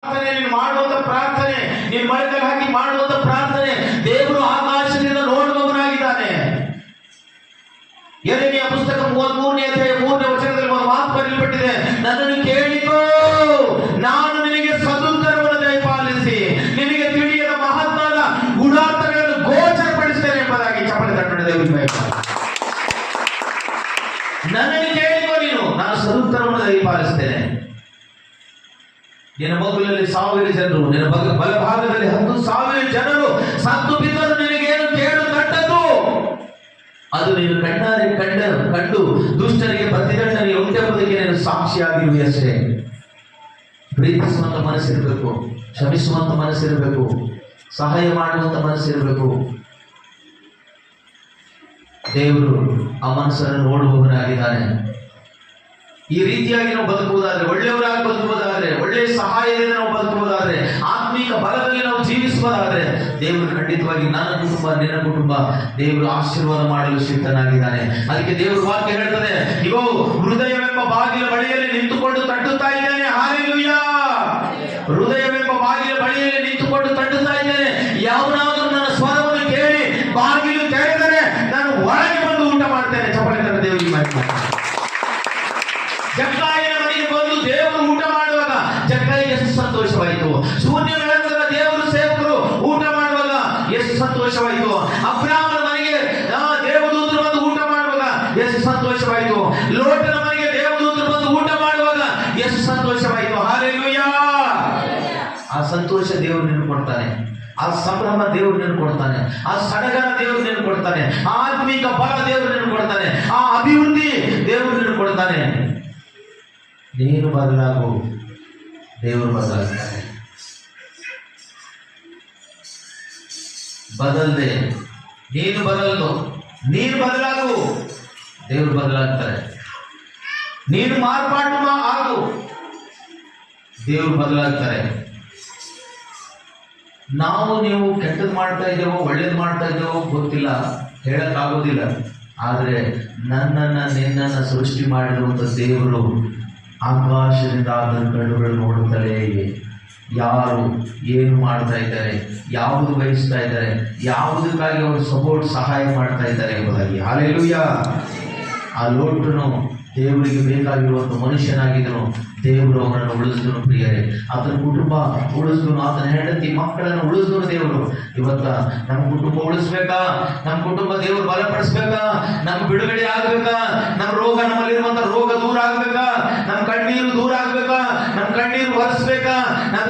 ನೀನು ಮಾಡುವಂತ ಪ್ರಾರ್ಥನೆ, ನೀನು ಮಳೆಗಾಲ ಹಾಕಿ ಮಾಡುವಂತ ಪ್ರಾರ್ಥನೆ ದೇವರು ಆಕಾಶದಿಂದ ನೋಡುವವನಾಗಿದ್ದಾನೆ. ಎರಡನೆಯ ಪುಸ್ತಕ 33ನೇ ಅಧ್ಯಾಯ 3ನೇ ವಚನದಲ್ಲಿ ಒಂದು ಮಾತು ಬರೆಯಲ್ಪಟ್ಟಿದೆ, ನನ್ನನ್ನು ಕೇಳಿಕೋ, ನಾನು ನಿನಗೆ ಸದುತ್ತರವನ್ನು ದಯಪಾಲಿಸಿ ನಿನಗೆ ತಿಳಿಯದ ಮಹತ್ವದ ಗುಣಾರ್ಥಗಳನ್ನು ಗೋಚರಪಡಿಸುತ್ತೇನೆ ಎಂಬುದಾಗಿ ಚಪ್ಪಲಿ ತಟ್ಟಣೆ ದೇವರಿಗೆ. ನನ್ನನ್ನು ಕೇಳಿಕೋ ನೀನು, ನಾನು ಸದುತ್ತರವನ್ನು ದಯಪಾಲಿಸ್ತೇನೆ. ನಿನ್ನ ಮಗುಲಲ್ಲಿ 1000 ಜನರು, ನಿನ್ನ ಬಲಭಾಗದಲ್ಲಿ 10,000 ಜನರು ಸತ್ತು ಬಿದ್ದರು, ನಿನಗೇನು ಕೇಳು ತಟ್ಟದ್ದು? ಅದು ನೀನು ಕಣ್ಣಾರೆ ಕಂಡು ದುಷ್ಟರಿಗೆ ಪ್ರತಿದಂಡನೆ ಉಂಟೆಂಬುದಕ್ಕೆ ನೀನು ಸಾಕ್ಷಿಯಾಗಿರುವೆ ಅಷ್ಟೇ. ಪ್ರೀತಿಸುವಂತ ಮನಸ್ಸಿರಬೇಕು, ಕ್ಷಮಿಸುವಂತ ಮನಸ್ಸಿರಬೇಕು, ಸಹಾಯ ಮಾಡುವಂತ ಮನಸ್ಸಿರಬೇಕು. ದೇವರು ಆ ಮನಸ್ಸನ್ನು ನೋಡುವವನಾಗಿದ್ದಾನೆ. ಈ ರೀತಿಯಾಗಿ ನಾವು ಬದುಕುವುದಾದ್ರೆ, ಒಳ್ಳೆಯವರಾಗಿ ಬದುಕುವುದಾದ್ರೆ, ಒಳ್ಳೆಯ ಸಹಾಯದಿಂದ ನಾವು ಬದುಕುವುದಾದ್ರೆ, ಆತ್ಮೀಕ ಬಲದಲ್ಲಿ ನಾವು ಜೀವಿಸುವುದಾದ್ರೆ, ದೇವರು ಖಂಡಿತವಾಗಿ ನನ್ನ ಕುಟುಂಬ, ನಿನ್ನ ಕುಟುಂಬ ದೇವರು ಆಶೀರ್ವಾದ ಮಾಡಲು ಸಿದ್ಧನಾಗಿದ್ದಾನೆ. ಅದಕ್ಕೆ ದೇವರು ವಾಕ್ಯ ಹೇಳ್ತದೆ, ಇಗೋ ಹೃದಯವೆಂಬ ಬಾಗಿಲ ಬಳಿಯಲ್ಲಿ ನಿಂತುಕೊಂಡು ತಟ್ಟುತ್ತಾ ಇದ್ದೇನೆ. ಹಾಲೆಲೂಯಾ. ಹೃದಯವೆಂಬ ಬಾಗಿಲ ಬಳಿಯಲ್ಲಿ ನಿಂತುಕೊಂಡು ತಟ್ಟುತ್ತಾ ಇದ್ದೇನೆ. ಯಾವನಾದರೂ ನನ್ನ ಸ್ವರವನ್ನು ಕೇಳಿ ಬಾಗಿಲು ತೆರೆದರೆ ನಾನು ಒಳಗೆ ಬಂದು ಊಟ ಮಾಡ್ತೇನೆ. ಚಪ್ಪಲಿತರ ದೇವರಿಗೆ ಮಾಡಿ. ಜಕ್ಕಾಯನ ಮನೆಗೆ ಬಂದು ದೇವರು ಊಟ ಮಾಡುವಾಗ ಜಕ್ಕಾಯಿಗೆ ಎಷ್ಟು ಸಂತೋಷವಾಯಿತು. ಶೂನ್ಯ ಬೆಳಕದ ದೇವರು ಸೇವಕರು ಊಟ ಮಾಡುವಾಗ ಎಷ್ಟು ಸಂತೋಷವಾಯಿತು. ಅಬ್ರಾಮನ ಮನೆಗೆ ದೇವದೂತರು ಬಂದು ಊಟ ಮಾಡುವಾಗ ಎಷ್ಟು ಸಂತೋಷವಾಯಿತು. ಲೋಟನ ಮನೆಗೆ ದೇವದೂತರು ಬಂದು ಊಟ ಮಾಡುವಾಗ ಎಷ್ಟು ಸಂತೋಷವಾಯಿತು. ಹಾಲೆಲೂಯಾ. ಆ ಸಂತೋಷ ದೇವರು ನಿನಗೆ ಕೊಡ್ತಾನೆ, ಆ ಸಂಭ್ರಮ ದೇವರು ನಿನಗೆ ಕೊಡ್ತಾನೆ, ಆ ಸಡಗರ ದೇವರು ನಿನಗೆ ಕೊಡ್ತಾನೆ, ಆ ಆತ್ಮೀಕ ಬಲ ದೇವರು ನಿನಗೆ ಕೊಡ್ತಾನೆ, ಆ ಅಭಿವೃದ್ಧಿ ದೇವರು ನಿನಗೆ ಕೊಡ್ತಾನೆ. ನೀನು ಬದಲಾಗು, ದೇವರು ಬದಲಾಗ್ತಾನೆ. ಬದಲದೆ ನೀನು ಬದಲಾಗು, ದೇವರು ಬದಲಾಗ್ತಾರೆ. ನೀನು ಮಾರ್ಪಾಟು ಆಗು, ದೇವರು ಬದಲಾಗ್ತಾರೆ. ನಾವು ನೀವು ಕೆಟ್ಟದ್ದು ಮಾಡ್ತಾ ಇದ್ದೇವೋ ಒಳ್ಳೇದು ಮಾಡ್ತಾ ಇದ್ದೇವೋ ಗೊತ್ತಿಲ್ಲ, ಹೇಳಕ್ಕಾಗೋದಿಲ್ಲ. ಆದರೆ ನಿನ್ನನ್ನು ಸೃಷ್ಟಿ ಮಾಡಿರುವಂಥ ದೇವರು ಆಕಾಶದಿಂದ ಆದ ಕಣ್ಣುಗಳು ನೋಡುತ್ತಲೇ ಇವೆ. ಯಾರು ಏನು ಮಾಡ್ತಾ ಇದ್ದಾರೆ, ಯಾವುದು ಬಯಸ್ತಾ ಇದ್ದಾರೆ, ಯಾವುದಕ್ಕಾಗಿ ಅವರು ಸಹಾಯ ಮಾಡ್ತಾ ಇದ್ದಾರೆ ಎಂಬುದಾಗಿ. ಹಾಲೆಲೂಯಾ. ಆ ಲೋಟನು ದೇವರಿಗೆ ಬೇಕಾಗಿರುವಂಥ ಮನುಷ್ಯನಾಗಿದ್ದನು. ದೇವರು ಅವನನ್ನು ಉಳಿಸಿದನು. ಪ್ರಿಯರೇ, ಆತನ ಕುಟುಂಬ ಉಳಿಸಿದನು, ಆತನ ಹೆಂಡತಿ ಮಕ್ಕಳನ್ನು ಉಳಿಸಿದನು ದೇವರು. ಇವತ್ತ ನಮ್ಮ ಕುಟುಂಬ ಉಳಿಸ್ಬೇಕಾ? ನಮ್ಮ ಕುಟುಂಬ ದೇವರು ಬಲಪಡಿಸ್ಬೇಕಾ? ನಮ್ಮ ಬಿಡುಗಡೆ ಆಗ್ಬೇಕಾ? ನಮ್ಮ ನಮ್ಮಲ್ಲಿರುವಂತ ರೋಗ ದೂರ ಆಗ್ಬೇಕಾ? ನಮ್ಮ ಕಣ್ಣೀರು ದೂರ ಆಗ್ಬೇಕಾ? ನಮ್ಮ ಕಣ್ಣೀರು ಒರೆಸ್ಬೇಕಾ?